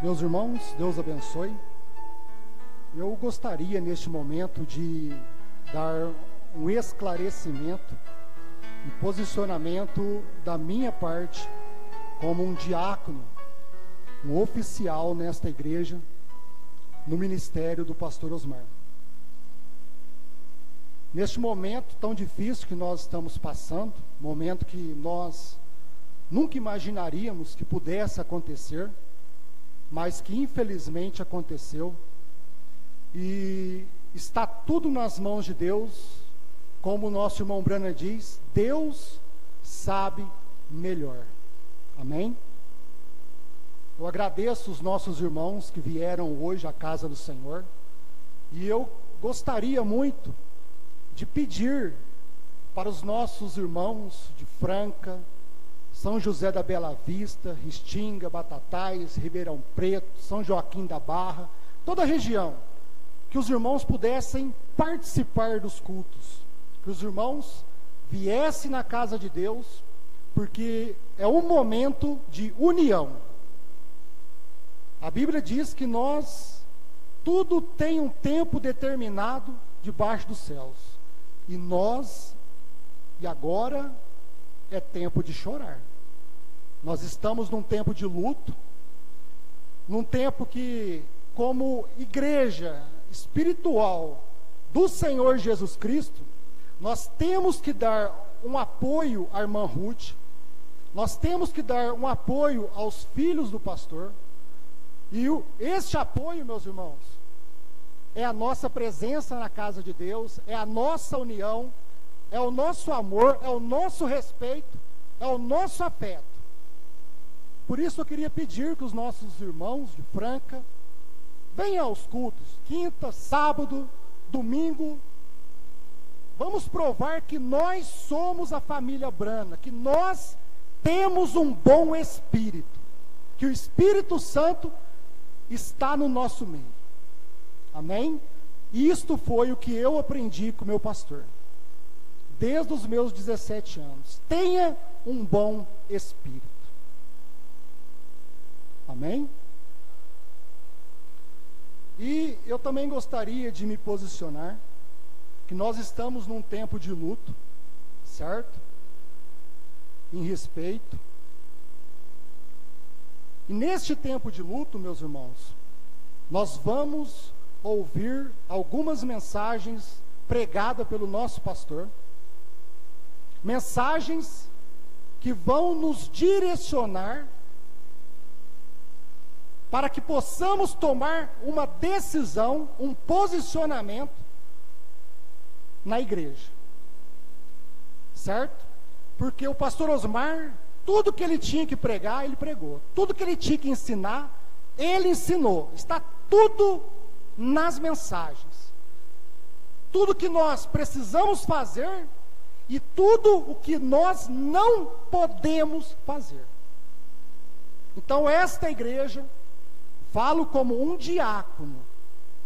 Meus irmãos, Deus abençoe. Eu gostaria neste momento de dar um esclarecimento e posicionamento da minha parte como um diácono, um oficial nesta igreja, no ministério do pastor Osmar. Neste momento tão difícil que nós estamos passando, momento que nós nunca imaginaríamos que pudesse acontecer, mas que infelizmente aconteceu, e está tudo nas mãos de Deus, como o nosso irmão Brana diz, Deus sabe melhor. Amém? Eu agradeço os nossos irmãos que vieram hoje à casa do Senhor, e eu gostaria muito de pedir para os nossos irmãos de Franca, São José da Bela Vista, Restinga, Batatais, Ribeirão Preto, São Joaquim da Barra, toda a região, que os irmãos pudessem participar dos cultos, que os irmãos viessem na casa de Deus, porque é um momento de união. A Bíblia diz que tudo tem um tempo determinado debaixo dos céus, e agora é tempo de chorar. Nós estamos num tempo de luto, num tempo que, como igreja espiritual do Senhor Jesus Cristo, nós temos que dar um apoio à irmã Ruth, nós temos que dar um apoio aos filhos do pastor, e este apoio, meus irmãos, é a nossa presença na casa de Deus, é a nossa união, é o nosso amor, é o nosso respeito, é o nosso afeto. Por isso eu queria pedir que os nossos irmãos de Franca venham aos cultos, quinta, sábado, domingo. Vamos provar que nós somos a família Brana, que nós temos um bom espírito, que o Espírito Santo está no nosso meio. Amém? Isto foi o que eu aprendi com o meu pastor, desde os meus 17 anos. Tenha um bom espírito. Amém? E eu também gostaria de me posicionar, que nós estamos num tempo de luto, certo? Em respeito. E neste tempo de luto, meus irmãos, nós vamos ouvir algumas mensagens pregadas pelo nosso pastor, mensagens que vão nos direcionar para que possamos tomar uma decisão, um posicionamento na igreja, certo? Porque o pastor Osmar, tudo que ele tinha que pregar, ele pregou, tudo que ele tinha que ensinar, ele ensinou, está tudo nas mensagens, tudo que nós precisamos fazer e tudo o que nós não podemos fazer. Então esta igreja, falo como um diácono,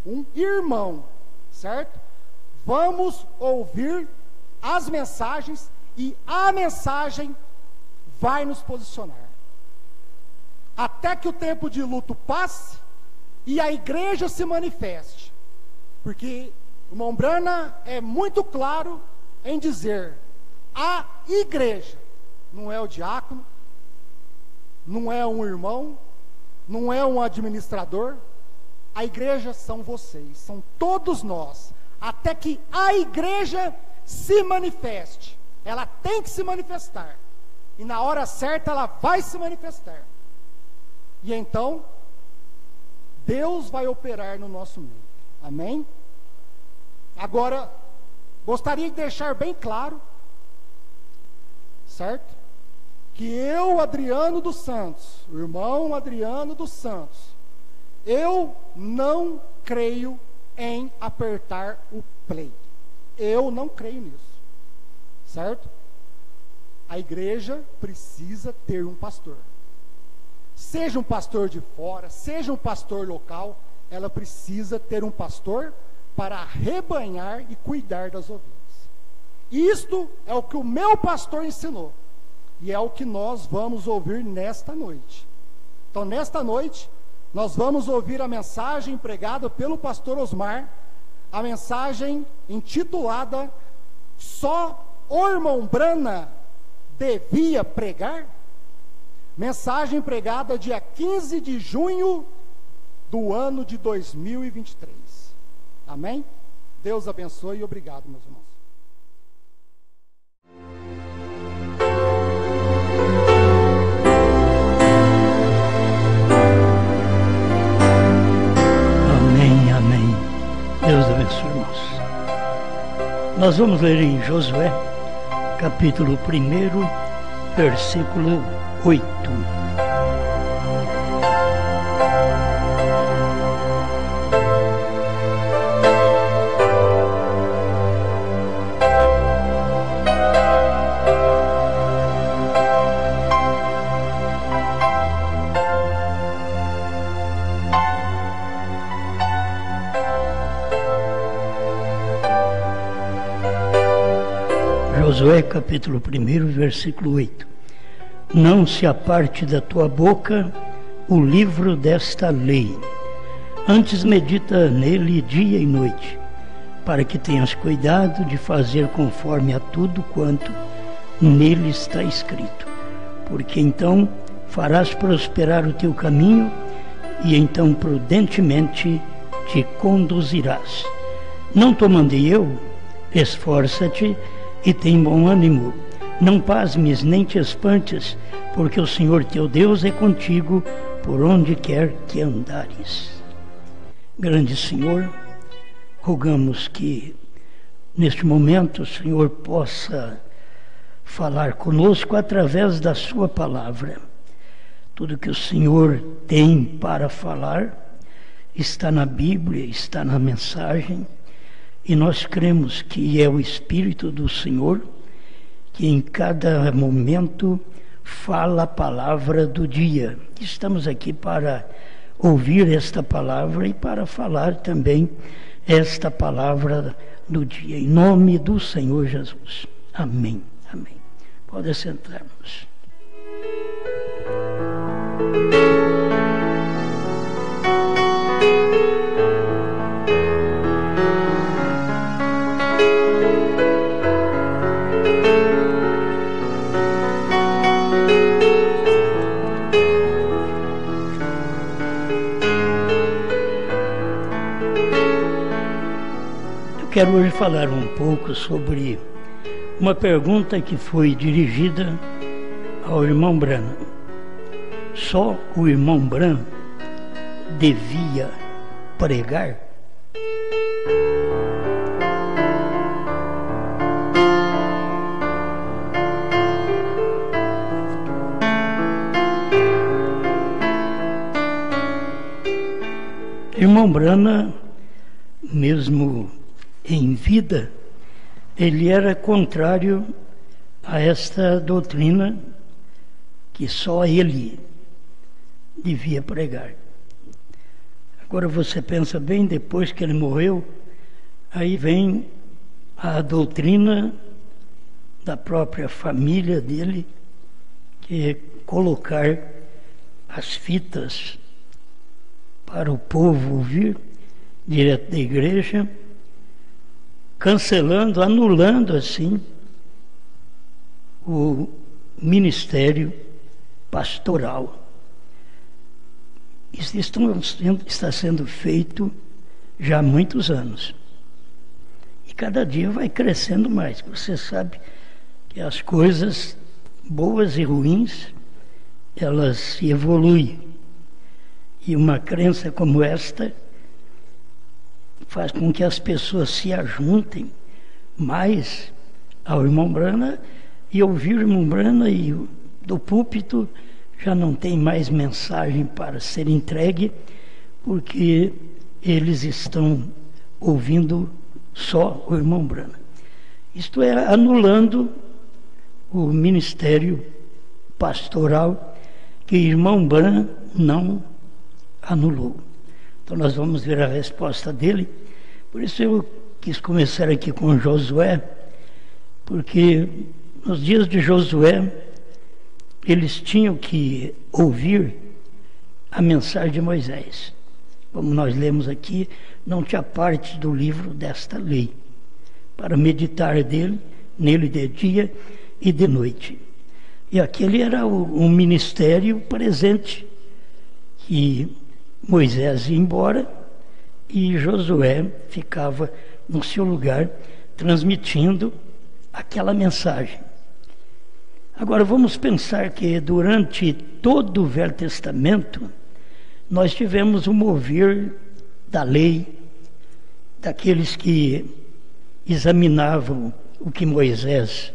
um irmão, certo? Vamos ouvir as mensagens e a mensagem vai nos posicionar. Até que o tempo de luto passe e a igreja se manifeste. Porque o irmão Brana é muito claro em dizer, a igreja, não é o diácono, não é um irmão, não é um administrador, a igreja são vocês, são todos nós, até que a igreja se manifeste. Ela tem que se manifestar, e na hora certa ela vai se manifestar, e então Deus vai operar no nosso meio. Amém? Agora, gostaria de deixar bem claro, certo? Que eu, Adriano dos Santos, o irmão Adriano dos Santos, eu não creio em apertar o play. Eu não creio nisso, certo? A igreja precisa ter um pastor. Seja um pastor de fora, seja um pastor local, ela precisa ter um pastor para arrebanhar e cuidar das ovelhas. Isto é o que o meu pastor ensinou. E é o que nós vamos ouvir nesta noite. Então, nesta noite, nós vamos ouvir a mensagem pregada pelo pastor Osmar, a mensagem intitulada Só o irmão Brana devia pregar? Mensagem pregada dia 15 de junho do ano de 2023. Amém? Deus abençoe e obrigado, meus irmãos. Amém, amém. Deus abençoe, irmãos. Nós vamos ler em Josué, capítulo 1, versículo 8. Josué capítulo 1, versículo 8. Não se aparte da tua boca o livro desta lei, antes medita nele dia e noite, para que tenhas cuidado de fazer conforme a tudo quanto nele está escrito, porque então farás prosperar o teu caminho e então prudentemente te conduzirás. Não te mandei eu? Esforça-te e tem bom ânimo, não pasmes nem te espantes, porque o Senhor teu Deus é contigo por onde quer que andares. Grande Senhor, rogamos que neste momento o Senhor possa falar conosco através da sua palavra. Tudo que o Senhor tem para falar está na Bíblia, está na mensagem. E nós cremos que é o Espírito do Senhor que em cada momento fala a palavra do dia. Estamos aqui para ouvir esta palavra e para falar também esta palavra do dia. Em nome do Senhor Jesus. Amém. Amém. Pode sentar-nos. Quero hoje falar um pouco sobre uma pergunta que foi dirigida ao irmão Branham. Só o irmão Branham devia pregar? Irmão Branham, mesmo em vida, ele era contrário a esta doutrina que só ele devia pregar. Agora você pensa bem, depois que ele morreu, aí vem a doutrina da própria família dele, que é colocar as fitas para o povo ouvir direto da igreja, cancelando, anulando assim o ministério pastoral. Isso está sendo feito já há muitos anos. E cada dia vai crescendo mais. Você sabe que as coisas boas e ruins, elas evoluem. E uma crença como esta faz com que as pessoas se ajuntem mais ao irmão Branham e ouvir o irmão Branham, e do púlpito já não tem mais mensagem para ser entregue, porque eles estão ouvindo só o irmão Branham. Isto é, anulando o ministério pastoral que o irmão Branham não anulou. Então nós vamos ver a resposta dele. Por isso eu quis começar aqui com Josué, porque nos dias de Josué eles tinham que ouvir a mensagem de Moisés. Como nós lemos aqui, não te apartes do livro desta lei, para meditar nele de dia e de noite. E aquele era um ministério presente, que Moisés ia embora e Josué ficava no seu lugar, transmitindo aquela mensagem. Agora vamos pensar que durante todo o Velho Testamento nós tivemos o mover da lei, daqueles que examinavam o que Moisés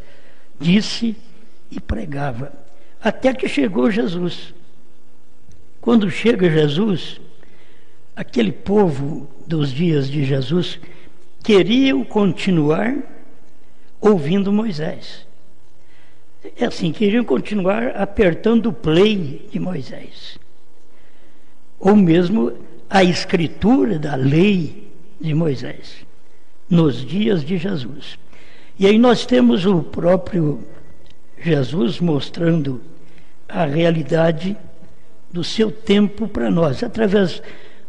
disse e pregava, até que chegou Jesus. Quando chega Jesus, aquele povo dos dias de Jesus queriam continuar ouvindo Moisés. É assim, queriam continuar apertando o play de Moisés. Ou mesmo a escritura da lei de Moisés, nos dias de Jesus. E aí nós temos o próprio Jesus mostrando a realidade do seu tempo para nós, através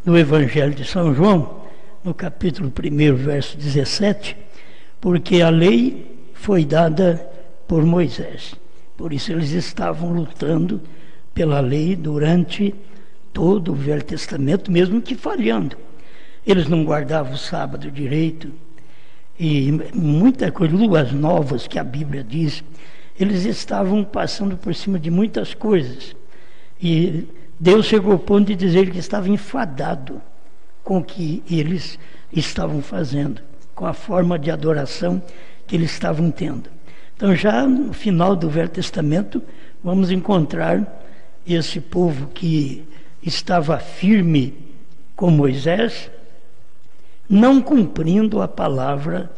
do Evangelho de São João, no capítulo 1, verso 17, porque a lei foi dada por Moisés. Por isso eles estavam lutando pela lei durante todo o Velho Testamento, mesmo que falhando. Eles não guardavam o sábado direito, e muita coisa, luas novas que a Bíblia diz, eles estavam passando por cima de muitas coisas. E Deus chegou ao ponto de dizer que estava enfadado com o que eles estavam fazendo, com a forma de adoração que eles estavam tendo. Então, já no final do Velho Testamento, vamos encontrar esse povo que estava firme com Moisés, não cumprindo a palavra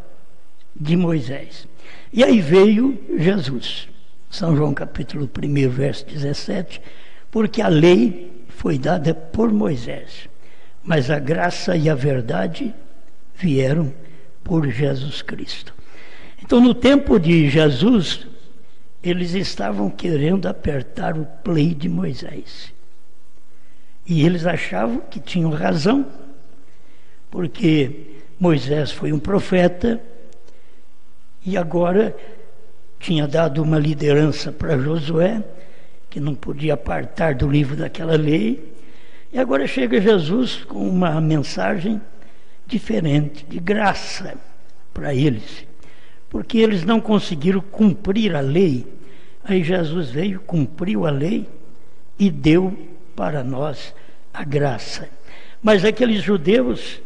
de Moisés. E aí veio Jesus, São João capítulo 1, verso 17, porque a lei foi dada por Moisés, mas a graça e a verdade vieram por Jesus Cristo. Então, no tempo de Jesus, eles estavam querendo apertar o play de Moisés. E eles achavam que tinham razão, porque Moisés foi um profeta e agora tinha dado uma liderança para Josué, que não podia apartar do livro daquela lei, e agora chega Jesus com uma mensagem diferente, de graça para eles, porque eles não conseguiram cumprir a lei. Aí Jesus veio, cumpriu a lei e deu para nós a graça. Mas aqueles judeus,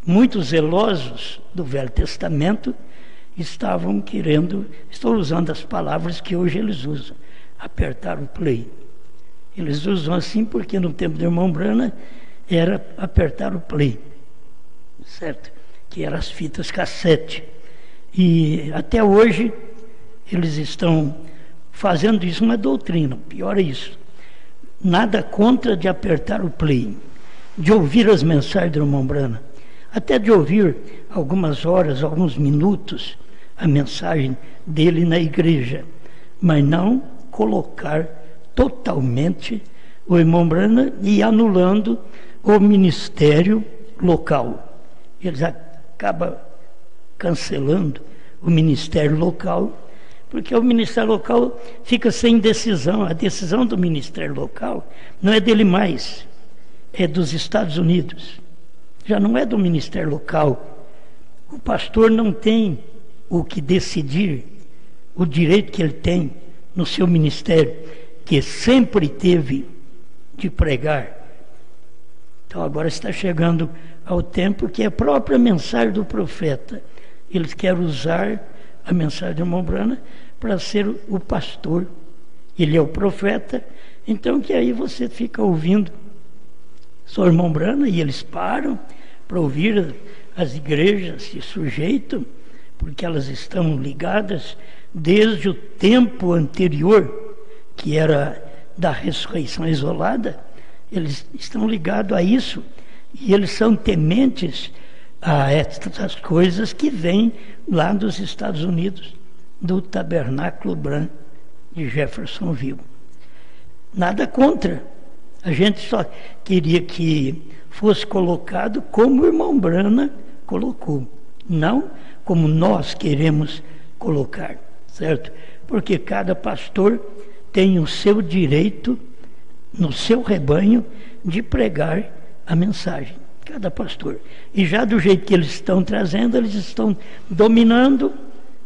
muito zelosos do Velho Testamento, estavam estou usando as palavras que hoje eles usam, apertar o play. Eles usam assim porque no tempo do irmão Brana era apertar o play, certo? Que eram as fitas cassete. E até hoje eles estão fazendo isso, uma doutrina, pior é isso. Nada contra de apertar o play, de ouvir as mensagens do irmão Brana, até de ouvir algumas horas, alguns minutos, a mensagem dele na igreja, mas não colocar totalmente o irmão Brana e anulando o ministério local. Eles acabam cancelando o ministério local, porque o ministério local fica sem decisão. A decisão do ministério local não é dele mais, é dos Estados Unidos. Já não é do ministério local. O pastor não tem o que decidir, o direito que ele tem no seu ministério, que sempre teve de pregar. Então agora está chegando ao tempo que é a própria mensagem do profeta. Eles querem usar a mensagem do irmão Brana para ser o pastor. Ele é o profeta, então que aí você fica ouvindo só o irmão Brana e eles param para ouvir. As igrejas se sujeitam, porque elas estão ligadas desde o tempo anterior, que era da ressurreição isolada. Eles estão ligados a isso e eles são tementes a essas coisas que vêm lá dos Estados Unidos, do Tabernáculo Branco de Jeffersonville. Nada contra A gente só queria que fosse colocado como o irmão Brana colocou, não como nós queremos colocar, certo? Porque cada pastor tem o seu direito, no seu rebanho, de pregar a mensagem. Cada pastor. E já do jeito que eles estão trazendo, eles estão dominando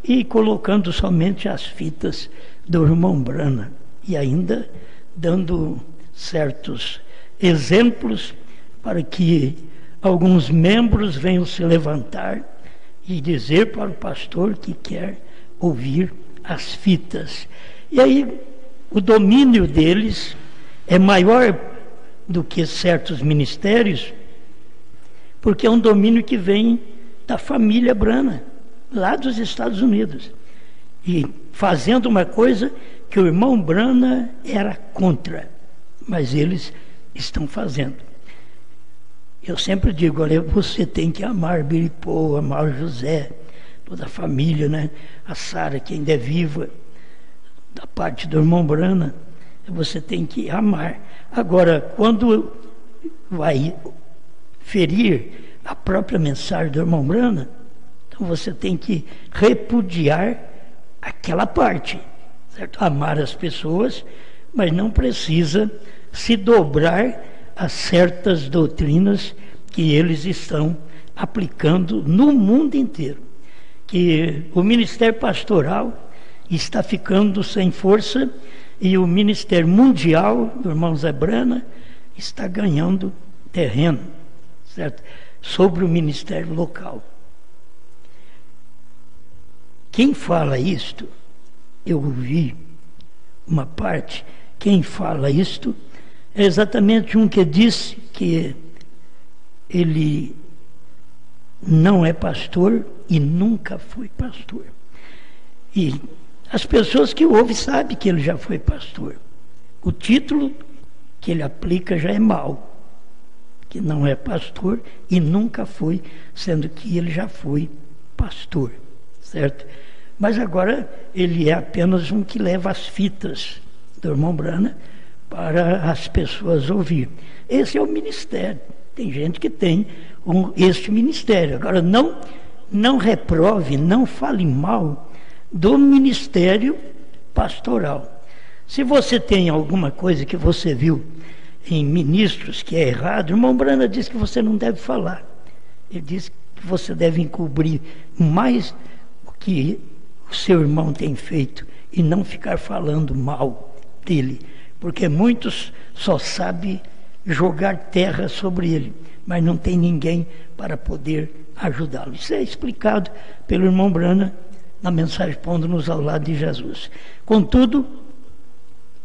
e colocando somente as fitas do irmão Brana. E ainda dando certos exemplos para que alguns membros venham se levantar e dizer para o pastor que quer ouvir as fitas. E aí o domínio deles é maior do que certos ministérios, porque é um domínio que vem da família Brana, lá dos Estados Unidos, e fazendo uma coisa que o irmão Brana era contra, mas eles estão fazendo. Eu sempre digo, olha, você tem que amar Billy Paul, amar o José, toda a família, né? A Sara, que ainda é viva, da parte do irmão Brana, você tem que amar. Agora, quando vai ferir a própria mensagem do irmão Brana, então você tem que repudiar aquela parte, certo? Amar as pessoas, mas não precisa se dobrar a certas doutrinas que eles estão aplicando no mundo inteiro. Que o ministério pastoral está ficando sem força e o ministério mundial do irmão Zé Brana está ganhando terreno, certo? Sobre o ministério local. Quem fala isto, eu ouvi uma parte, quem fala isto é exatamente um que disse que ele não é pastor e nunca foi pastor. E as pessoas que ouvem sabem que ele já foi pastor. O título que ele aplica já é mau, que não é pastor e nunca foi, sendo que ele já foi pastor, certo? Mas agora ele é apenas um que leva as fitas do irmão Brana para as pessoas ouvir. Esse é o ministério. Tem gente que tem este ministério. Agora, não reprove, não fale mal do ministério pastoral. Se você tem alguma coisa que você viu em ministros que é errado, o irmão Brana diz que você não deve falar. Ele diz que você deve encobrir mais o que o seu irmão tem feito e não ficar falando mal dele, porque muitos só sabem jogar terra sobre ele, mas não tem ninguém para poder ajudá-lo. Isso é explicado pelo irmão Brana na mensagem Pondo-nos ao Lado de Jesus. Contudo,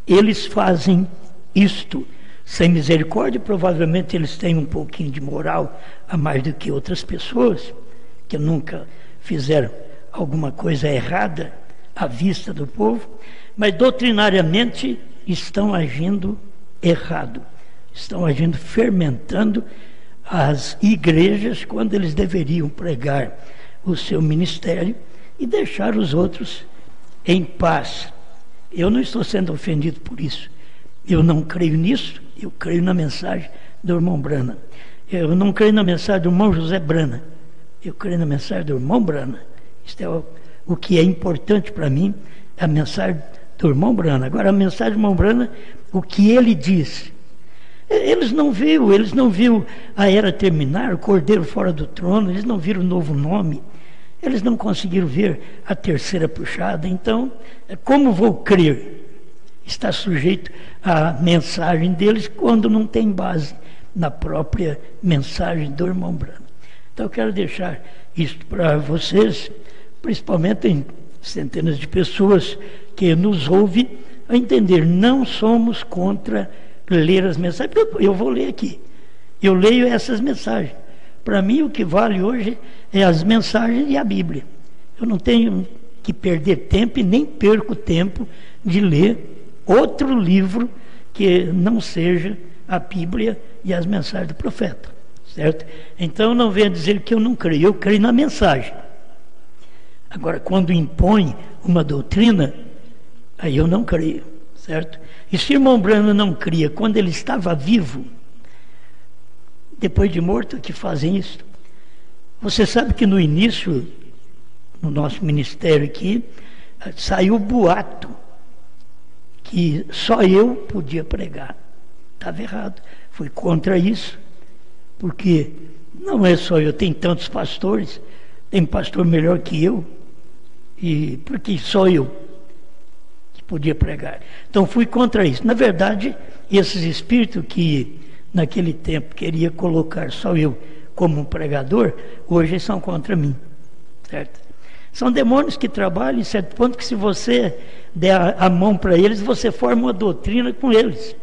eles fazem isto sem misericórdia. Provavelmente eles têm um pouquinho de moral a mais do que outras pessoas, que nunca fizeram alguma coisa errada à vista do povo, mas doutrinariamente estão agindo errado, estão agindo fermentando as igrejas quando eles deveriam pregar o seu ministério e deixar os outros em paz. Eu não estou sendo ofendido por isso. Eu não creio nisso, eu creio na mensagem do irmão Brana. Eu não creio na mensagem do irmão José Brana. Eu creio na mensagem do irmão Brana. Isto é o que é importante para mim, é a mensagem do irmão Brana. Agora, a mensagem do irmão Brana, o que ele diz. Eles não viram a era terminar, o Cordeiro fora do trono, eles não viram o novo nome, eles não conseguiram ver a terceira puxada. Então, como vou crer? Está sujeito à mensagem deles quando não tem base na própria mensagem do irmão Brana. Então, eu quero deixar isto para vocês, principalmente em centenas de pessoas que nos ouvem, a entender, não somos contra ler as mensagens. Eu vou ler aqui, eu leio essas mensagens. Para mim o que vale hoje é as mensagens e a Bíblia. Eu não tenho que perder tempo e nem perco tempo de ler outro livro que não seja a Bíblia e as mensagens do profeta, certo? Então não venha dizer que eu não creio, eu creio na mensagem. Agora, quando impõe uma doutrina, aí eu não creio, certo? E se o irmão Branham não cria quando ele estava vivo, depois de morto que fazem isso? Você sabe que no início, no nosso ministério aqui, saiu o boato que só eu podia pregar. Estava errado. Fui contra isso, porque não é só eu, tem tantos pastores, tem pastor melhor que eu, e porque só eu que podia pregar. Então fui contra isso. Na verdade, esses espíritos que naquele tempo queria colocar só eu como um pregador, hoje são contra mim, certo? São demônios que trabalham em certo ponto que se você der a mão para eles, você forma uma doutrina com eles.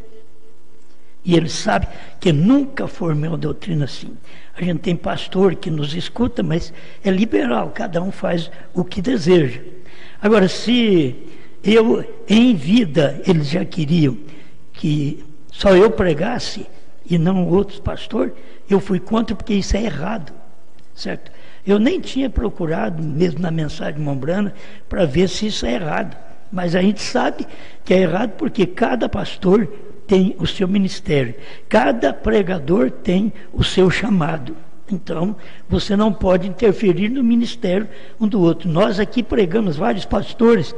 E eles sabem que nunca formei uma doutrina assim. A gente tem pastor que nos escuta, mas é liberal, cada um faz o que deseja. Agora, se eu, em vida, eles já queriam que só eu pregasse e não outros pastores, eu fui contra porque isso é errado, certo? Eu nem tinha procurado, mesmo na mensagem de irmão Branham, para ver se isso é errado. Mas a gente sabe que é errado porque cada pastor tem o seu ministério. Cada pregador tem o seu chamado. Então, você não pode interferir no ministério um do outro. Nós aqui pregamos, vários pastores,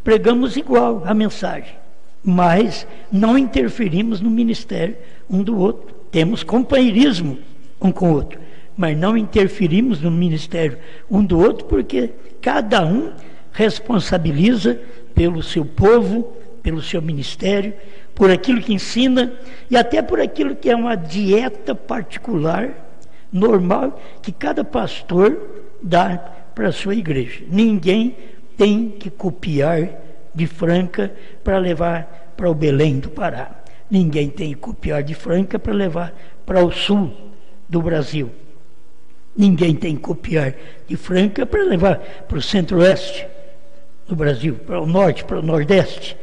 pregamos igual a mensagem, mas não interferimos no ministério um do outro. Temos companheirismo um com o outro, mas não interferimos no ministério um do outro, porque cada um responsabiliza pelo seu povo, pelo seu ministério, por aquilo que ensina e até por aquilo que é uma dieta particular, normal, que cada pastor dá para a sua igreja. Ninguém tem que copiar de Franca para levar para o Belém do Pará. Ninguém tem que copiar de Franca para levar para o sul do Brasil. Ninguém tem que copiar de Franca para levar para o centro-oeste do Brasil, para o norte, para o nordeste.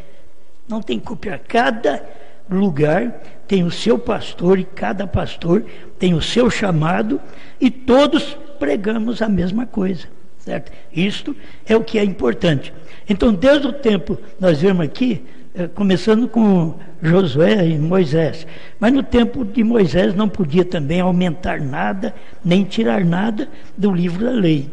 Não tem que copiar. Cada lugar tem o seu pastor e cada pastor tem o seu chamado e todos pregamos a mesma coisa, certo? Isto é o que é importante. Então, desde o tempo, nós vemos aqui, começando com Josué e Moisés, mas no tempo de Moisés não podia também aumentar nada, nem tirar nada do livro da lei.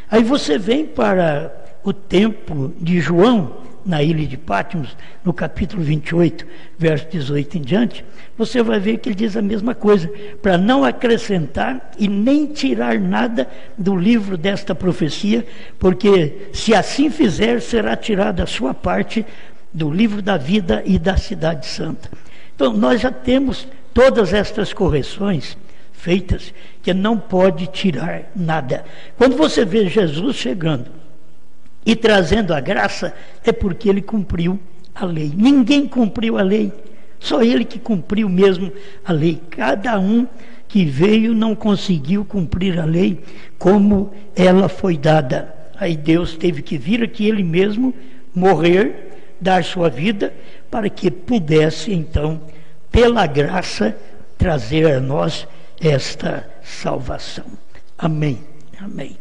Aí você vem para o tempo de João, na ilha de Patmos, no capítulo 28, verso 18 em diante, você vai ver que ele diz a mesma coisa, para não acrescentar e nem tirar nada do livro desta profecia, porque se assim fizer, será tirada a sua parte do livro da vida e da cidade santa. Então, nós já temos todas estas correções feitas, que não pode tirar nada. Quando você vê Jesus chegando e trazendo a graça, é porque ele cumpriu a lei. Ninguém cumpriu a lei, só ele que cumpriu mesmo a lei. Cada um que veio não conseguiu cumprir a lei como ela foi dada. Aí Deus teve que vir aqui ele mesmo, morrer, dar sua vida, para que pudesse então, pela graça, trazer a nós esta salvação. Amém, amém.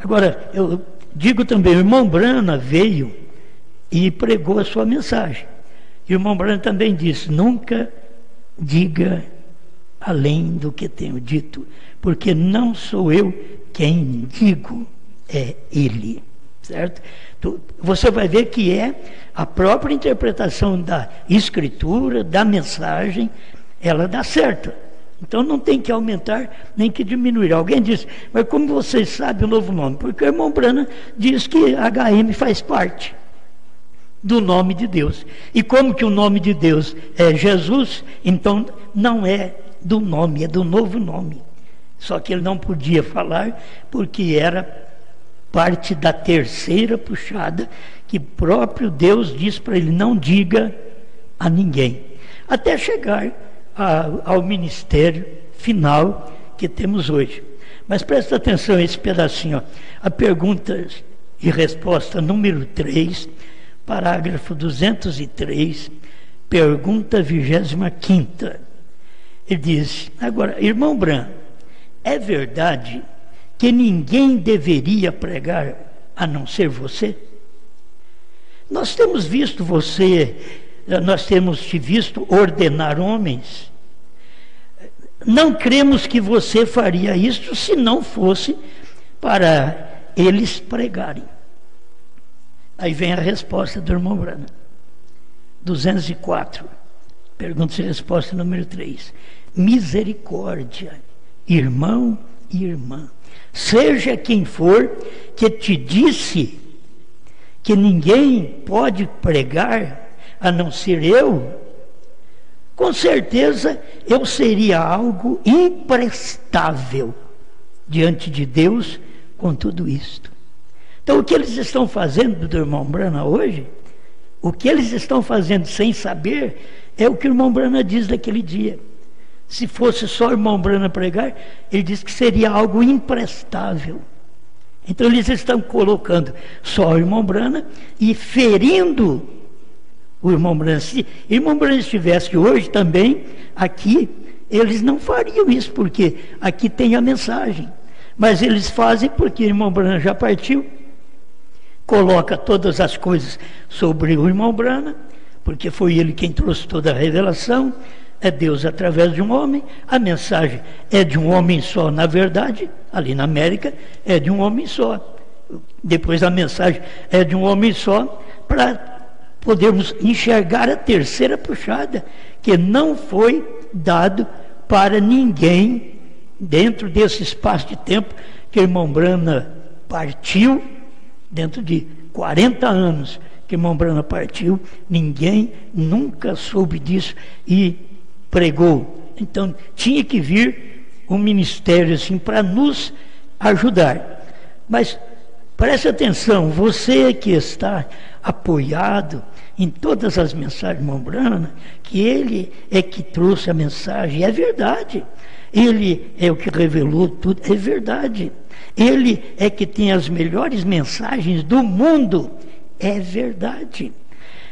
Agora, eu digo também, o irmão Branham veio e pregou a sua mensagem. E o irmão Branham também disse, nunca diga além do que tenho dito, porque não sou eu quem digo, é ele. Certo? Você vai ver que é a própria interpretação da escritura, da mensagem, ela dá certo. Então não tem que aumentar nem que diminuir. Alguém diz, mas como vocês sabem o novo nome? Porque o irmão Branham diz que HM faz parte do nome de Deus. E como que o nome de Deus é Jesus, então não é do nome, é do novo nome. Só que ele não podia falar porque era parte da terceira puxada, que próprio Deus diz para ele, não diga a ninguém. Até chegar ao ministério final que temos hoje. Mas presta atenção a esse pedacinho, ó. A pergunta e resposta número 3, parágrafo 203, pergunta 25ª. Ele diz, agora, irmão Branham, é verdade que ninguém deveria pregar a não ser você? Nós temos visto nós temos te visto ordenar homens. Não cremos que você faria isso se não fosse para eles pregarem. Aí vem a resposta do irmão Branham. 204, pergunta e resposta número 3. Misericórdia, irmão e irmã, seja quem for que te disse que ninguém pode pregar a não ser eu, com certeza eu seria algo imprestável diante de Deus com tudo isto. Então o que eles estão fazendo do irmão Branham hoje, o que eles estão fazendo sem saber, é o que o irmão Branham diz naquele dia. Se fosse só o irmão Branham pregar, ele disse que seria algo imprestável. Então eles estão colocando só o irmão Branham e ferindo o irmão Branham. Se o irmão Branham estivesse hoje também aqui, eles não fariam isso, porque aqui tem a mensagem. Mas eles fazem porque o irmão Branham já partiu, coloca todas as coisas sobre o irmão Branham, porque foi ele quem trouxe toda a revelação. É Deus através de um homem, a mensagem é de um homem só, na verdade, ali na América, é de um homem só. Depois a mensagem é de um homem só, para podermos enxergar a terceira puxada, que não foi dado para ninguém, dentro desse espaço de tempo que o irmão Branham partiu, dentro de 40 anos que o irmão Branham partiu, ninguém nunca soube disso e pregou. Então tinha que vir um ministério assim para nos ajudar. Mas preste atenção, você que está apoiado em todas as mensagens do irmão Branham, que ele é que trouxe a mensagem, é verdade. Ele é o que revelou tudo, é verdade. Ele é que tem as melhores mensagens do mundo, é verdade.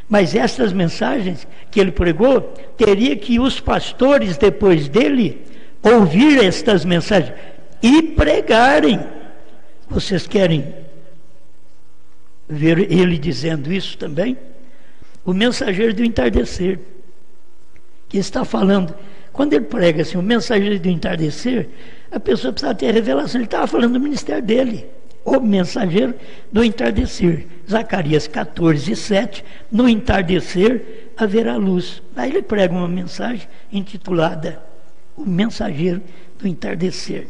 Mas essas mensagens que ele pregou, teria que os pastores depois dele ouvir estas mensagens e pregarem. Vocês querem ver ele dizendo isso também? O mensageiro do entardecer, que está falando, quando ele prega assim, o mensageiro do entardecer, a pessoa precisa ter revelação. Ele estava falando do ministério dele, o mensageiro do entardecer. Zacarias 14, 7, no entardecer haverá luz. Aí ele prega uma mensagem intitulada O Mensageiro do Entardecer.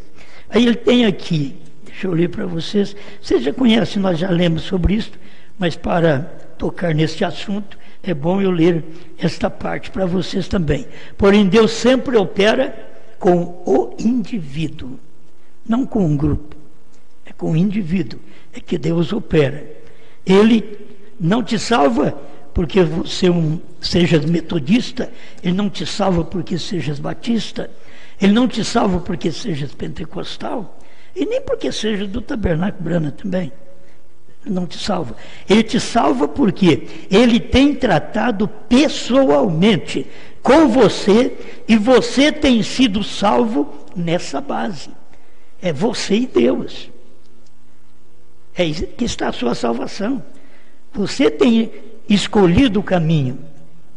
Aí ele tem aqui, deixa eu ler para vocês, vocês já conhecem, nós já lemos sobre isso, mas para tocar nesse assunto, é bom eu ler esta parte para vocês também. Porém, Deus sempre opera com o indivíduo, não com um grupo, é com o indivíduo, é que Deus opera. Ele não te salva porque você sejas metodista, ele não te salva porque sejas batista, ele não te salva porque sejas pentecostal, e nem porque seja do Tabernáculo Branham também. Não te salva. Ele te salva porque ele tem tratado pessoalmente com você e você tem sido salvo nessa base. É você e Deus. É isso que está a sua salvação. Você tem escolhido o caminho,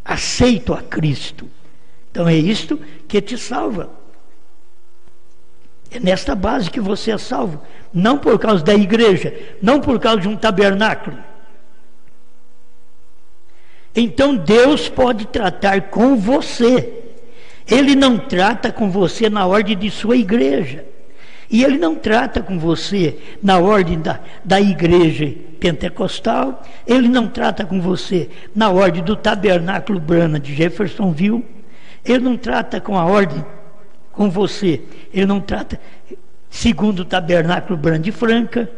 aceito a Cristo. Então é isto que te salva. É nesta base que você é salvo. Não por causa da igreja, não por causa de um tabernáculo. Então Deus pode tratar com você. Ele não trata com você na ordem de sua igreja. E ele não trata com você na ordem da igreja pentecostal. Ele não trata com você na ordem do Tabernáculo Branham de Jeffersonville. Ele não trata com a ordem com você. Ele não trata segundo o Tabernáculo Branham de Franca,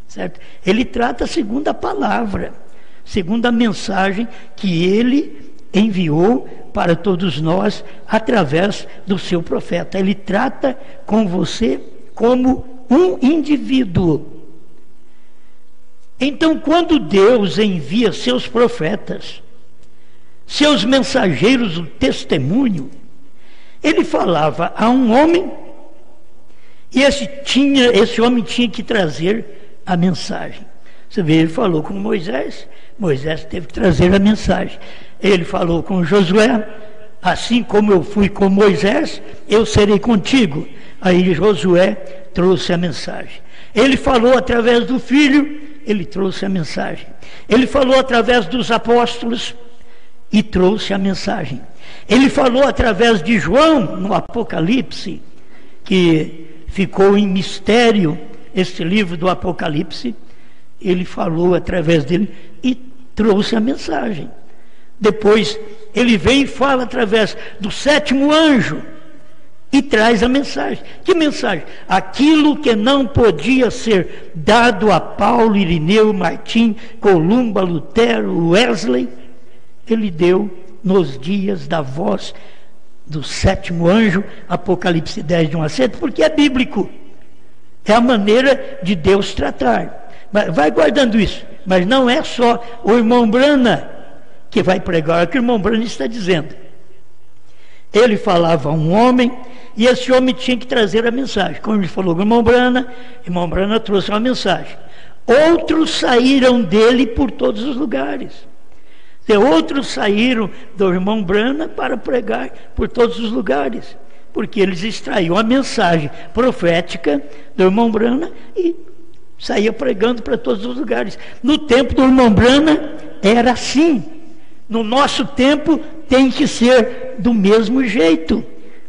certo? Ele trata segundo a palavra, segundo a mensagem que ele enviou para todos nós através do seu profeta. Ele trata com você como um indivíduo. Então, quando Deus envia seus profetas, seus mensageiros, o testemunho, ele falava a um homem, e esse homem tinha que trazer a mensagem. Você vê, ele falou com Moisés, Moisés teve que trazer a mensagem. Ele falou com Josué, assim como eu fui com Moisés, eu serei contigo. Aí Josué trouxe a mensagem. Ele falou através do Filho, ele trouxe a mensagem. Ele falou através dos apóstolos e trouxe a mensagem. Ele falou através de João, no Apocalipse, que ficou em mistério este livro do Apocalipse. Ele falou através dele e trouxe a mensagem. Depois ele vem e fala através do 7º anjo e traz a mensagem. Que mensagem? Aquilo que não podia ser dado a Paulo, Irineu, Martim, Columba, Lutero, Wesley, ele deu nos dias da voz do 7º anjo, Apocalipse 10, de 1 a 7, porque é bíblico. É a maneira de Deus tratar. Vai guardando isso. Mas não é só o irmão Brana que vai pregar, é o que o irmão Brana está dizendo. Ele falava a um homem, e esse homem tinha que trazer a mensagem. Como ele falou com o irmão Brana trouxe uma mensagem. Outros saíram dele por todos os lugares. E outros saíram do irmão Brana para pregar por todos os lugares, porque eles extraíam a mensagem profética do irmão Brana e saía pregando para todos os lugares. No tempo do irmão Brana era assim. No nosso tempo tem que ser do mesmo jeito.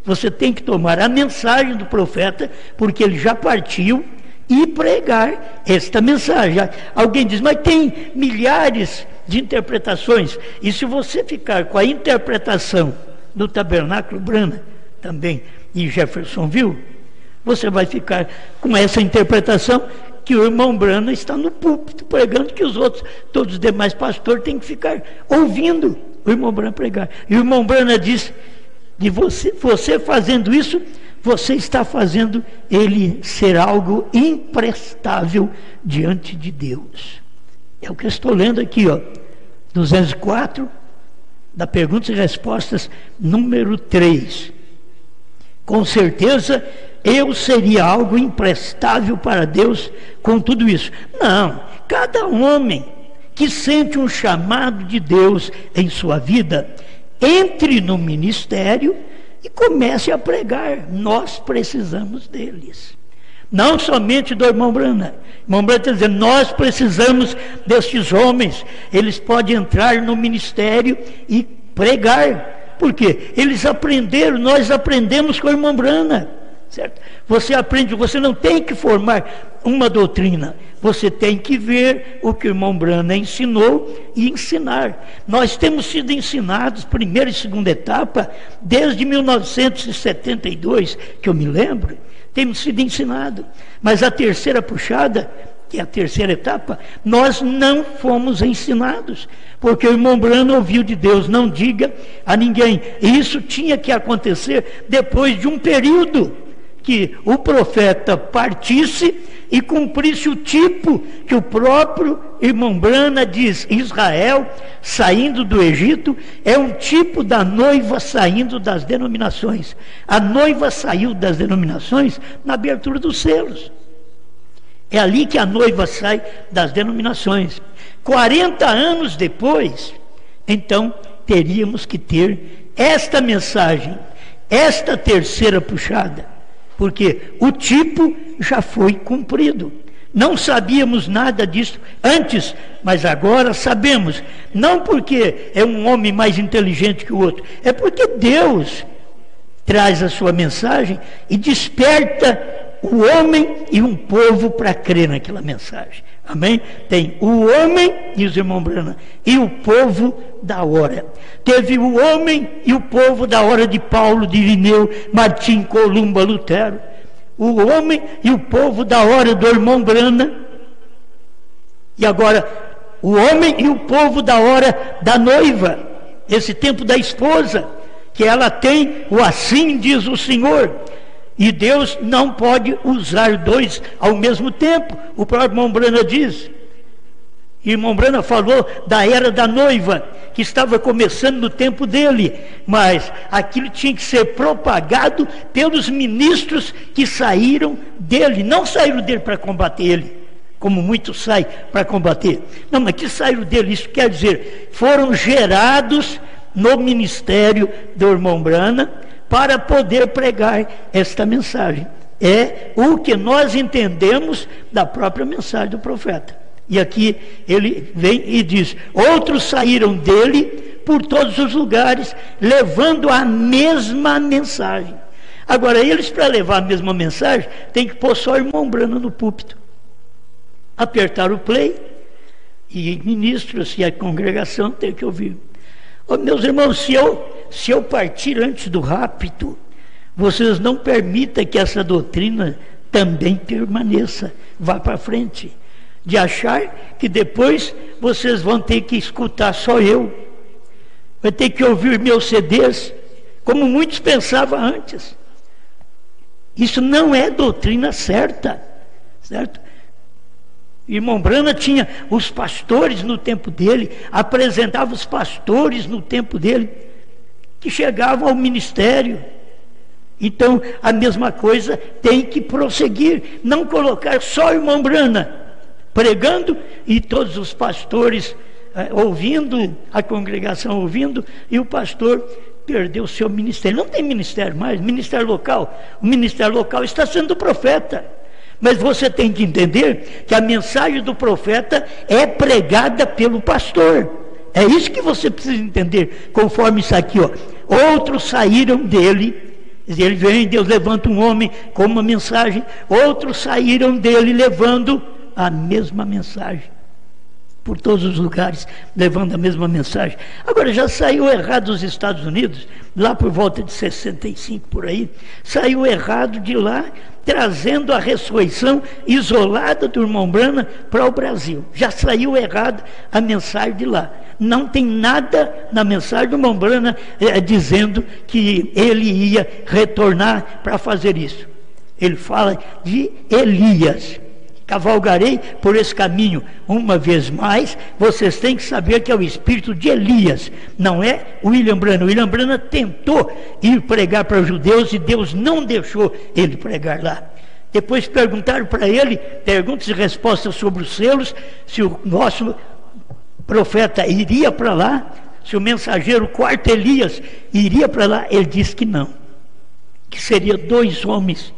Você tem que tomar a mensagem do profeta, porque ele já partiu, e pregar esta mensagem. Alguém diz, mas tem milhares de interpretações. E se você ficar com a interpretação do Tabernáculo Brana, também em Jeffersonville, você vai ficar com essa interpretação que o irmão Brana está no púlpito pregando, que os outros, todos os demais pastores têm que ficar ouvindo o irmão Brana pregar. E o irmão Brana diz, de você fazendo isso, você está fazendo ele ser algo imprestável diante de Deus. É o que eu estou lendo aqui, 204, da perguntas e respostas, número 3. Com certeza, eu seria algo imprestável para Deus com tudo isso. Não, cada homem que sente um chamado de Deus em sua vida, entre no ministério e comece a pregar. Nós precisamos deles. Não somente do irmão Brana. O irmão Brana está dizendo, nós precisamos destes homens. Eles podem entrar no ministério e pregar. Por quê? Eles aprenderam, nós aprendemos com o irmão Brana. Certo? Você aprende, você não tem que formar uma doutrina, você tem que ver o que o irmão Brana ensinou e ensinar. Nós temos sido ensinados, primeira e segunda etapa, desde 1972, que eu me lembro, temos sido ensinados. Mas a terceira puxada, que é a terceira etapa, nós não fomos ensinados, porque o irmão Brana ouviu de Deus, não diga a ninguém. E isso tinha que acontecer depois de um período que o profeta partisse e cumprisse o tipo que o próprio irmão Brana diz. Israel saindo do Egito é um tipo da noiva saindo das denominações. A noiva saiu das denominações na abertura dos selos. É ali que a noiva sai das denominações. 40 anos depois, então teríamos que ter esta mensagem, esta terceira puxada, porque o tipo já foi cumprido. Não sabíamos nada disso antes, mas agora sabemos. Não porque é um homem mais inteligente que o outro, é porque Deus traz a sua mensagem e desperta o homem e um povo para crer naquela mensagem. Amém? Tem o homem, diz o irmão Brana, e o povo da hora. Teve o homem e o povo da hora de Paulo, de Irineu, Martim, Columba, Lutero. O homem e o povo da hora do irmão Brana. E agora, o homem e o povo da hora da noiva. Esse tempo da esposa, que ela tem o assim diz o Senhor. E Deus não pode usar dois ao mesmo tempo. O próprio irmão Brana diz. E o irmão Brana falou da era da noiva, que estava começando no tempo dele. Mas aquilo tinha que ser propagado pelos ministros que saíram dele. Não saíram dele para combater ele, como muitos saem para combater. Não, mas que saíram dele, isso quer dizer, foram gerados no ministério do irmão Brana para poder pregar esta mensagem. É o que nós entendemos da própria mensagem do profeta. E aqui ele vem e diz: outros saíram dele por todos os lugares, levando a mesma mensagem. Agora, eles, para levar a mesma mensagem, tem que pôr só o irmão Brana no púlpito, apertar o play, e ministros e a congregação tem que ouvir. Oh, meus irmãos, se eu partir antes do rapto, vocês não permitam que essa doutrina também permaneça, vá para frente, de achar que depois vocês vão ter que escutar só eu, vai ter que ouvir meus CDs, como muitos pensavam antes. Isso não é doutrina certa, certo? Irmão Brana tinha os pastores no tempo dele, apresentava os pastores no tempo dele, que chegavam ao ministério. Então, a mesma coisa tem que prosseguir, não colocar só o irmão Brana pregando e todos os pastores ouvindo, a congregação ouvindo, e o pastor perdeu o seu ministério. Não tem ministério mais, ministério local. O ministério local está sendo o profeta. Mas você tem que entender que a mensagem do profeta é pregada pelo pastor. É isso que você precisa entender, conforme isso aqui, ó. Outros saíram dele, ele vem, Deus levanta um homem com uma mensagem. Outros saíram dele levando a mesma mensagem, por todos os lugares, levando a mesma mensagem. Agora, já saiu errado dos Estados Unidos, lá por volta de 65, por aí, saiu errado de lá, trazendo a ressurreição isolada do irmão Brana para o Brasil. Já saiu errado a mensagem de lá. Não tem nada na mensagem do irmão Brana dizendo que ele ia retornar para fazer isso. Ele fala de Elias. Cavalgarei por esse caminho uma vez mais. Vocês têm que saber que é o espírito de Elias, não é William Branham. William Branham tentou ir pregar para os judeus e Deus não deixou ele pregar lá. Depois perguntaram para ele, perguntas e respostas sobre os selos, se o nosso profeta iria para lá, se o mensageiro quarto Elias iria para lá. Ele disse que não, que seria 2 homens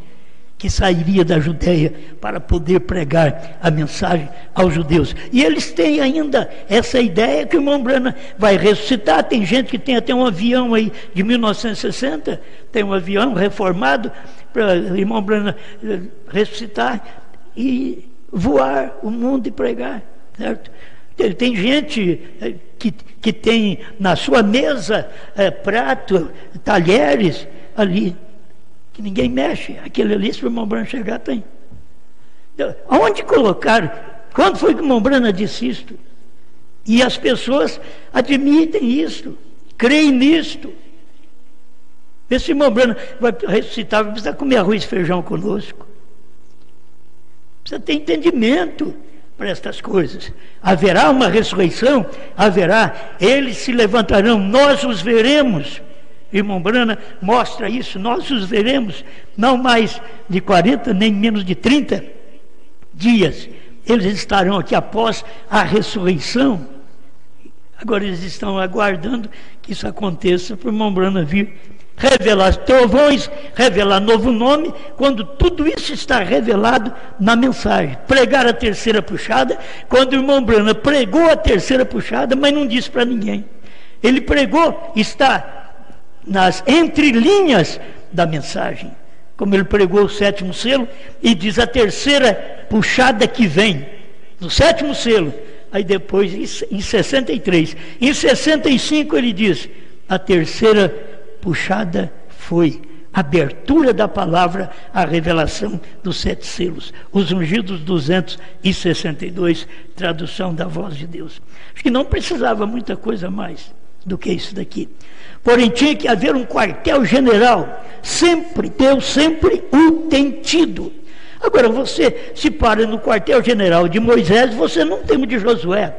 que sairia da Judéia para poder pregar a mensagem aos judeus. E eles têm ainda essa ideia que o irmão Branham vai ressuscitar. Tem gente que tem até um avião aí de 1960, tem um avião reformado para o irmão Branham ressuscitar e voar o mundo e pregar, certo? Tem gente que tem na sua mesa prato, talheres ali, que ninguém mexe. Aquele ali, se o irmão Branham chegar, tem. Aonde colocaram? Quando foi que o irmão Branham disse isto? E as pessoas admitem isto, creem nisto. Esse irmão Branham vai ressuscitar, vai precisar comer arroz e feijão conosco. Precisa ter entendimento para estas coisas. Haverá uma ressurreição? Haverá. Eles se levantarão, nós os veremos. Irmão Branham mostra isso, nós os veremos, não mais de 40, nem menos de 30 dias. Eles estarão aqui após a ressurreição. Agora eles estão aguardando que isso aconteça para o irmão Branham vir revelar trovões, revelar novo nome, quando tudo isso está revelado na mensagem. Pregar a terceira puxada, quando o irmão Branham pregou a terceira puxada, mas não disse para ninguém. Ele pregou, está nas entrelinhas da mensagem, como ele pregou o 7º selo, e diz a terceira puxada que vem, no 7º selo. Aí depois, em 63, em 65 ele diz, a terceira puxada foi a abertura da palavra, a revelação dos 7 selos, os ungidos 262, tradução da voz de Deus. Acho que não precisava muita coisa mais do que isso daqui. Porém, tinha que haver um quartel-general. Sempre, Deus sempre o tem tido. Agora, você se para no quartel-general de Moisés, você não tem o de Josué.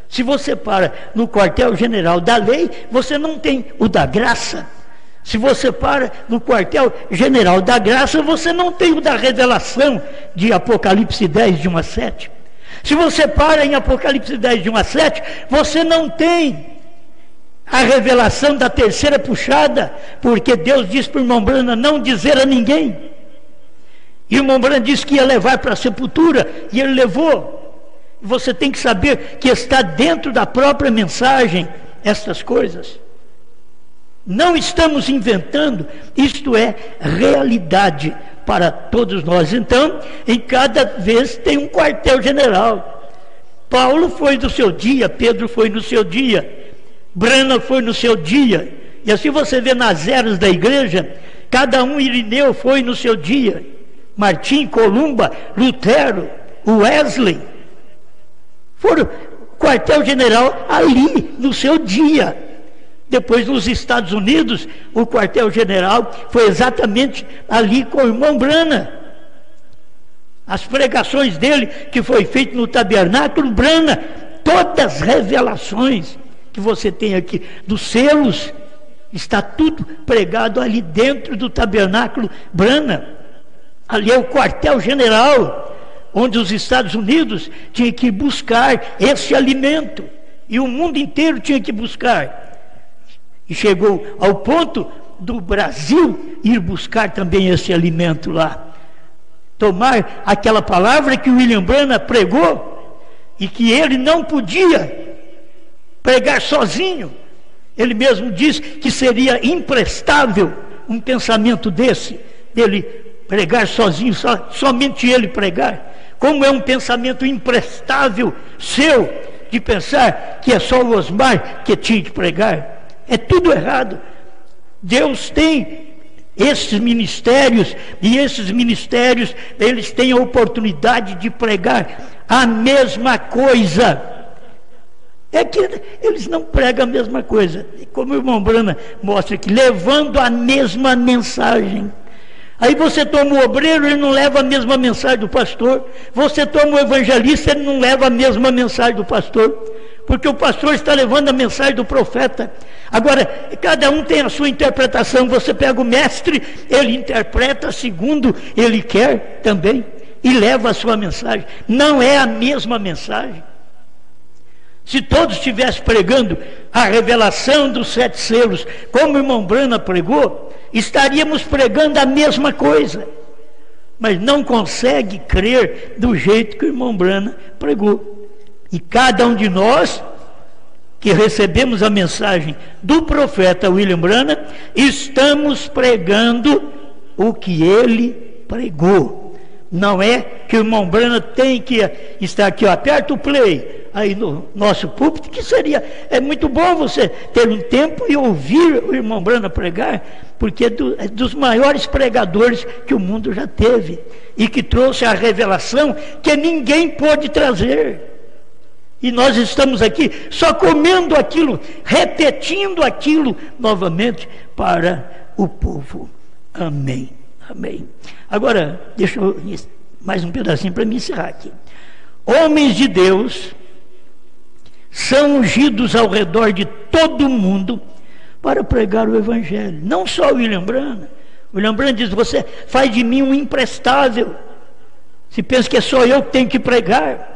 Se você para no quartel-general da lei, você não tem o da graça. Se você para no quartel-general da graça, você não tem o da revelação de Apocalipse 10, de 1 a 7. Se você para em Apocalipse 10, de 1 a 7, você não tem a revelação da terceira puxada, porque Deus disse para o irmão Branham não dizer a ninguém. E o irmão Branham disse que ia levar para a sepultura, e ele levou. Você tem que saber que está dentro da própria mensagem estas coisas. Não estamos inventando, isto é realidade para todos nós. Então, em cada vez tem um quartel-general. Paulo foi no seu dia, Pedro foi no seu dia, Branham foi no seu dia, e assim você vê nas eras da igreja, cada um, Irineu foi no seu dia, Martim, Columba, Lutero, Wesley, foram quartel-general ali no seu dia. Depois, nos Estados Unidos, o quartel-general foi exatamente ali com o irmão Branham. As pregações dele, que foi feito no tabernáculo Branham, todas as revelações que você tem aqui, dos selos, está tudo pregado ali dentro do tabernáculo Branham. Ali é o quartel-general, onde os Estados Unidos tinham que buscar esse alimento, e o mundo inteiro tinha que buscar. E chegou ao ponto do Brasil ir buscar também esse alimento lá. Tomar aquela palavra que o William Branham pregou, e que ele não podia pregar sozinho. Ele mesmo disse que seria imprestável um pensamento desse, dele pregar sozinho, somente ele pregar. Como é um pensamento imprestável seu, de pensar que é só o Osmar que tinha que pregar. É tudo errado. Deus tem esses ministérios, e esses ministérios, eles têm a oportunidade de pregar a mesma coisa. É que eles não pregam a mesma coisa, como o irmão Branham mostra aqui, levando a mesma mensagem. Aí você toma o obreiro, ele não leva a mesma mensagem do pastor. Você toma o evangelista, ele não leva a mesma mensagem do pastor, porque o pastor está levando a mensagem do profeta. Agora, cada um tem a sua interpretação. Você pega o mestre, ele interpreta segundo ele quer também, e leva a sua mensagem. Não é a mesma mensagem. Se todos estivessem pregando a revelação dos 7 selos, como o irmão Branham pregou, estaríamos pregando a mesma coisa. Mas não consegue crer do jeito que o irmão Branham pregou. E cada um de nós que recebemos a mensagem do profeta William Branham, estamos pregando o que ele pregou. Não é que o irmão Branham tem que estar aqui, ó, aperta o play aí no nosso púlpito, que seria, é muito bom você ter um tempo e ouvir o irmão Branham pregar, porque é dos maiores pregadores que o mundo já teve, e que trouxe a revelação que ninguém pôde trazer. E nós estamos aqui só comendo aquilo, repetindo aquilo novamente para o povo. Amém, amém. Agora, deixa eu mais um pedacinho para me encerrar aqui. Homens de Deus são ungidos ao redor de todo o mundo para pregar o evangelho. Não só o William Branham. O William Branham diz: você faz de mim um imprestável. Se pensa que é só eu que tenho que pregar.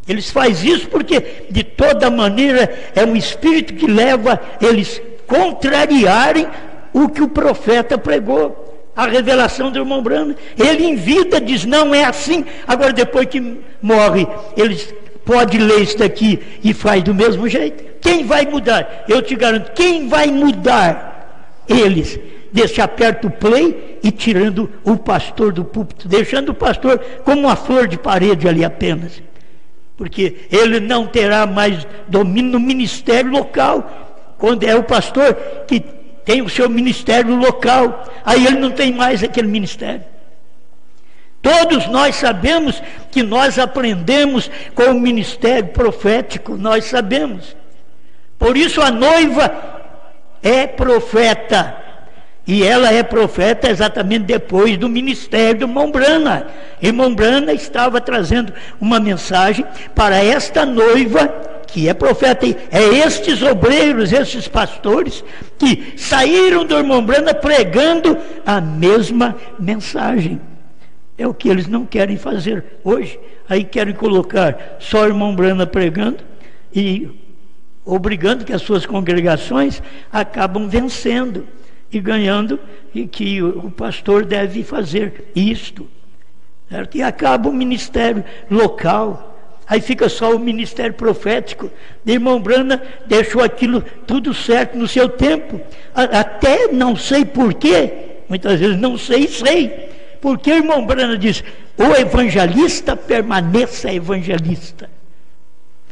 Eles fazem isso porque, de toda maneira, é um espírito que leva eles contrariarem o que o profeta pregou, a revelação do irmão Branham. Ele em vida diz: não é assim. Agora, depois que morre, eles podem ler isso daqui e faz do mesmo jeito. Quem vai mudar? Eu te garanto, quem vai mudar? Eles. Desse aperta o play e tirando o pastor do púlpito, deixando o pastor como uma flor de parede ali apenas. Porque ele não terá mais domínio no ministério local. Quando é o pastor que tem o seu ministério local, aí ele não tem mais aquele ministério. Todos nós sabemos que nós aprendemos com o ministério profético, nós sabemos. Por isso a noiva é profeta. E ela é profeta exatamente depois do ministério do irmão Branham. Irmão Branham estava trazendo uma mensagem para esta noiva, que é profeta. É estes obreiros, estes pastores, que saíram do irmão Branham pregando a mesma mensagem. É o que eles não querem fazer hoje. Aí querem colocar só o irmão Brana pregando e obrigando que as suas congregações acabam vencendo e ganhando, e que o pastor deve fazer isto, certo? E acaba o ministério local, aí fica só o ministério profético. O irmão Brana deixou aquilo tudo certo no seu tempo, até não sei porquê, muitas vezes não sei, porque o irmão Brana diz: o evangelista permaneça evangelista,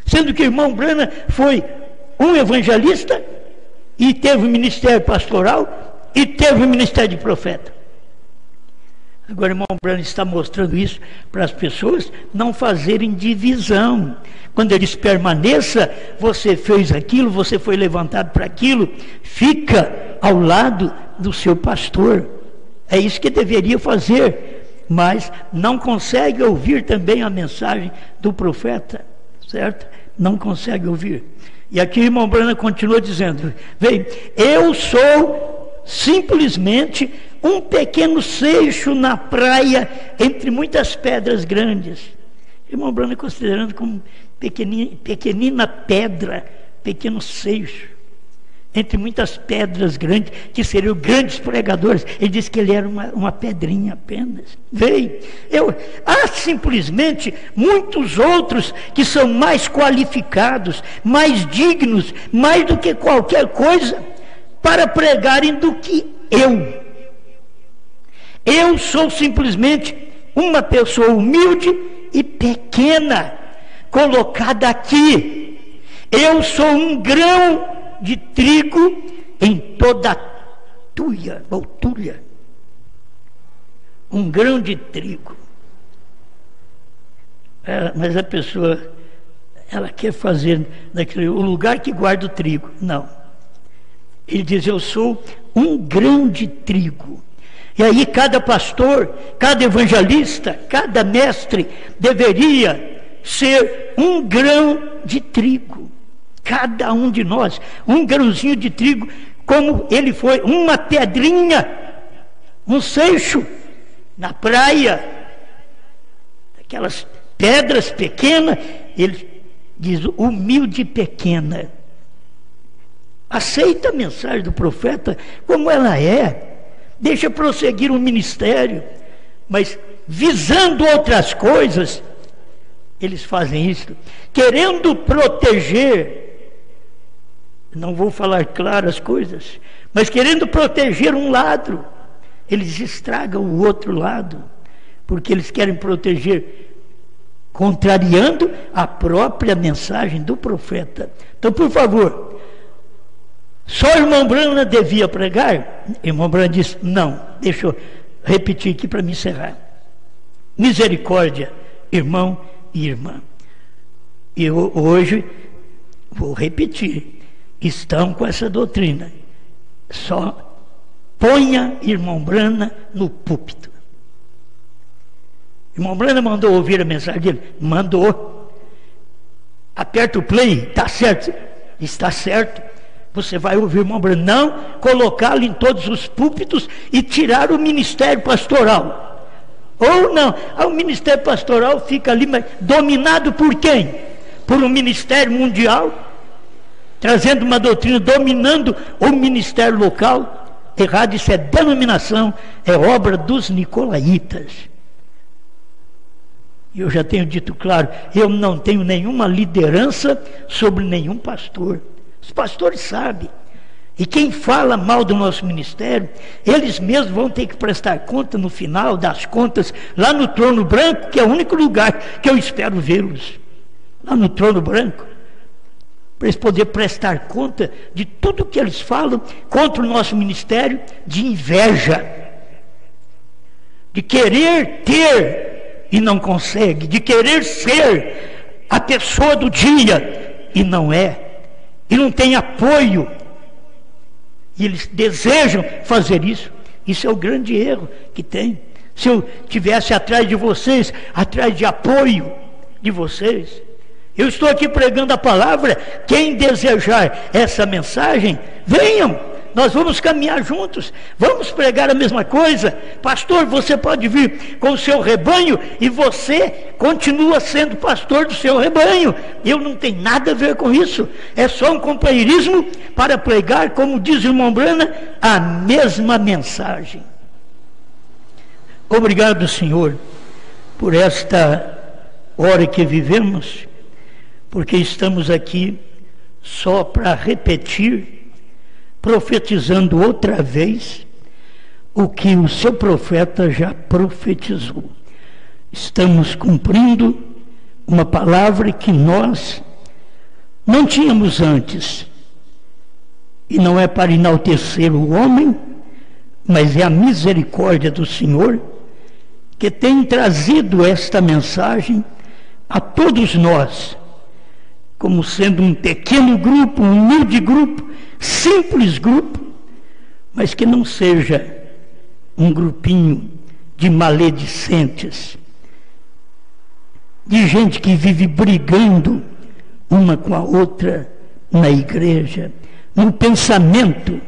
sendo que o irmão Brana foi um evangelista e teve o ministério pastoral e teve o ministério de profeta. Agora o irmão Brana está mostrando isso para as pessoas não fazerem divisão. Quando ele diz permaneça, você fez aquilo, você foi levantado para aquilo, fica ao lado do seu pastor. É isso que deveria fazer, mas não consegue ouvir também a mensagem do profeta, certo? Não consegue ouvir. E aqui o irmão Brana continua dizendo: vem, eu sou simplesmente um pequeno seixo na praia entre muitas pedras grandes. O irmão Brana considerando como pequenina pedra, pequeno seixo entre muitas pedras grandes, que seriam grandes pregadores. Ele disse que ele era uma pedrinha apenas. Há simplesmente muitos outros que são mais qualificados, mais dignos, mais do que qualquer coisa, para pregarem do que eu. Eu sou simplesmente uma pessoa humilde e pequena, colocada aqui. Eu sou um grão de trigo em toda tulha. Um grão de trigo. Mas a pessoa, ela quer fazer daquele, o lugar que guarda o trigo. Não. Ele diz: eu sou um grão de trigo. E aí cada pastor, cada evangelista, cada mestre deveria ser um grão de trigo. Cada um de nós, um grãozinho de trigo, como ele foi, uma pedrinha, um seixo na praia, aquelas pedras pequenas. Ele diz: humilde e pequena. Aceita a mensagem do profeta como ela é, deixa prosseguir o ministério, mas visando outras coisas, eles fazem isso, querendo proteger. Não vou falar claro as coisas, mas querendo proteger um lado, eles estragam o outro lado, porque eles querem proteger, contrariando a própria mensagem do profeta. Então, por favor, só o irmão Brana devia pregar? O irmão Brana disse: não, deixa eu repetir aqui para me encerrar. Misericórdia, irmão e irmã. E eu hoje vou repetir. Estão com essa doutrina. Só ponha irmão Brana no púlpito. Irmão Brana mandou ouvir a mensagem dele? Mandou. Aperta o play, está certo? Está certo. Você vai ouvir o irmão Brana. Não colocá-lo em todos os púlpitos e tirar o ministério pastoral. Ou não, o ministério pastoral fica ali, mas dominado por quem? Por um ministério mundial, trazendo uma doutrina, dominando o ministério local. Errado, isso é denominação, é obra dos nicolaítas. E eu já tenho dito claro, eu não tenho nenhuma liderança sobre nenhum pastor. Os pastores sabem. E quem fala mal do nosso ministério, eles mesmos vão ter que prestar conta no final das contas, lá no trono branco, que é o único lugar que eu espero vê-los. Lá no trono branco. Para eles poderem prestar conta de tudo que eles falam contra o nosso ministério, de inveja, de querer ter e não consegue, de querer ser a pessoa do dia e não é, e não tem apoio, e eles desejam fazer isso. Isso é o grande erro que tem. Se eu tivesse atrás de vocês, atrás de apoio de vocês, eu estou aqui pregando a palavra. Quem desejar essa mensagem, venham, nós vamos caminhar juntos, vamos pregar a mesma coisa. Pastor, você pode vir com o seu rebanho e você continua sendo pastor do seu rebanho. Eu não tenho nada a ver com isso, é só um companheirismo para pregar, como diz o irmão Brana, a mesma mensagem. Obrigado, Senhor, por esta hora que vivemos, porque estamos aqui só para repetir, profetizando outra vez o que o seu profeta já profetizou. Estamos cumprindo uma palavra que nós não tínhamos antes, e não é para enaltecer o homem, mas é a misericórdia do Senhor que tem trazido esta mensagem a todos nós, como sendo um pequeno grupo, um humilde grupo, simples grupo, mas que não seja um grupinho de maledicentes, de gente que vive brigando uma com a outra na igreja, no pensamento,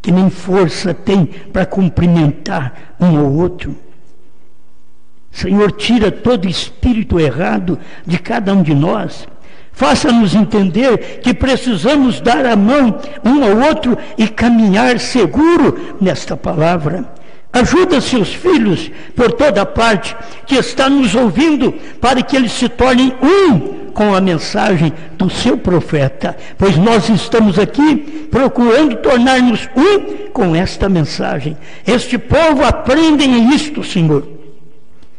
que nem força tem para cumprimentar um ao outro. Senhor, tira todo espírito errado de cada um de nós. Faça-nos entender que precisamos dar a mão um ao outro e caminhar seguro nesta palavra. Ajuda seus filhos por toda parte que estão nos ouvindo, para que eles se tornem um com a mensagem do seu profeta, pois nós estamos aqui procurando tornar-nos um com esta mensagem. Este povo aprendem isto, Senhor,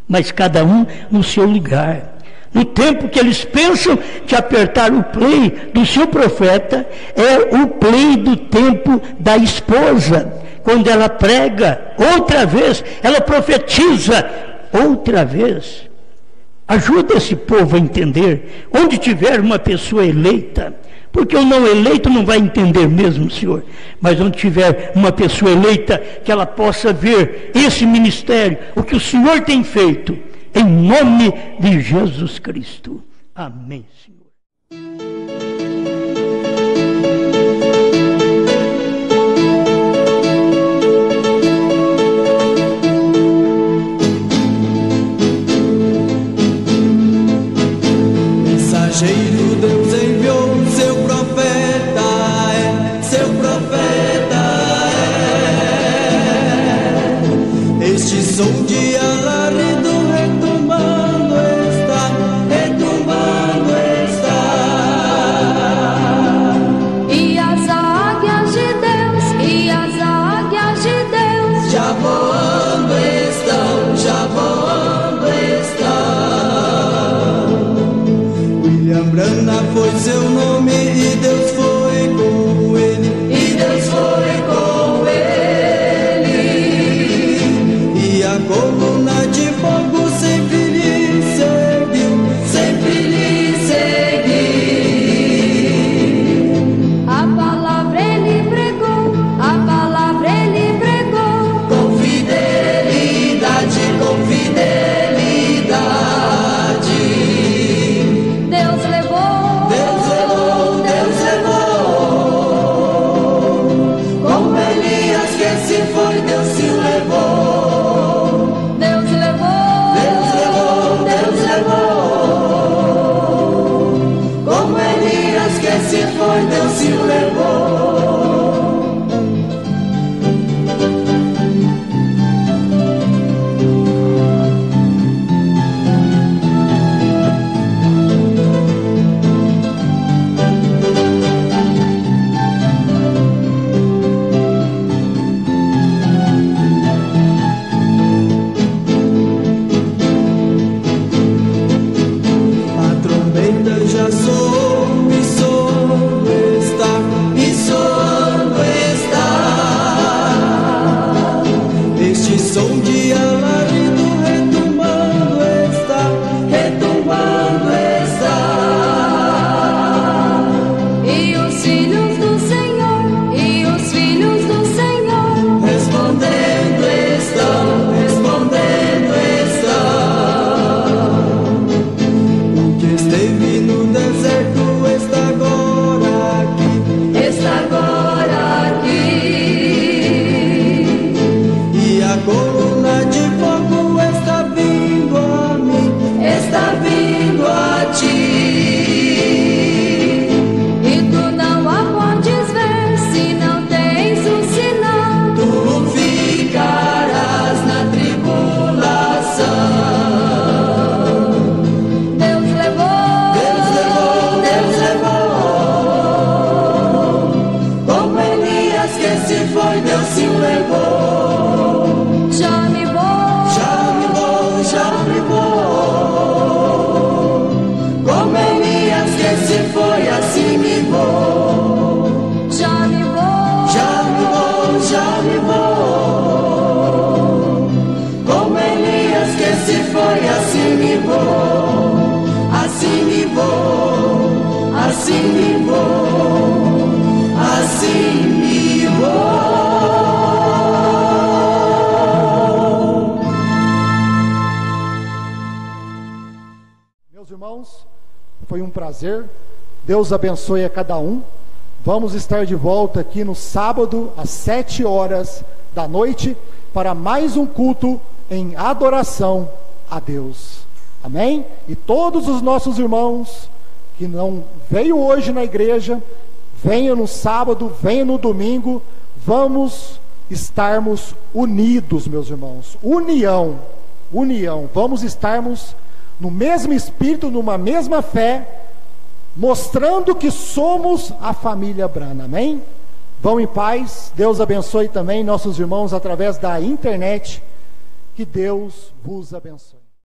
mas cada um no seu lugar. No tempo que eles pensam que apertar o play do seu profeta é o play do tempo da esposa, quando ela prega outra vez, ela profetiza outra vez. Ajuda esse povo a entender, onde tiver uma pessoa eleita, porque o não eleito não vai entender mesmo, Senhor, mas onde tiver uma pessoa eleita, que ela possa ver esse ministério, o que o Senhor tem feito, em nome de Jesus Cristo. Amém, Senhor. Mensageiro, Deus enviou seu profeta, seu profeta este som de alarido retumbando está, e as águias de Deus, já voando estão. William Branham foi seu nome e Deus foi com ele, e a coluna de fogo sempre lhe seguiu, a palavra ele pregou, com fidelidade, Deus levou, como Elias que se foi, Deus se levou, Deus levou, como Elias que se foi, Deus se levou. A trombeta já soou e foi, Deus se levou. Já me vou, Já me vou, já me vou. Como Elias que se foi, assim me vou. já me vou, Já me vou, já me vou. Como Elias que se foi, assim me vou. Assim me vou, assim me vou, assim me vou. Meus irmãos, foi um prazer. Deus abençoe a cada um. Vamos estar de volta aqui no sábado, às 7 horas da noite, para mais um culto em adoração a Deus. Amém? E todos os nossos irmãos que não veio hoje na igreja, venha no sábado, venha no domingo. Vamos estarmos unidos, meus irmãos. União, união. Vamos estarmos no mesmo espírito, numa mesma fé, mostrando que somos a família Brana. Amém? Vão em paz. Deus abençoe também nossos irmãos através da internet. Que Deus vos abençoe.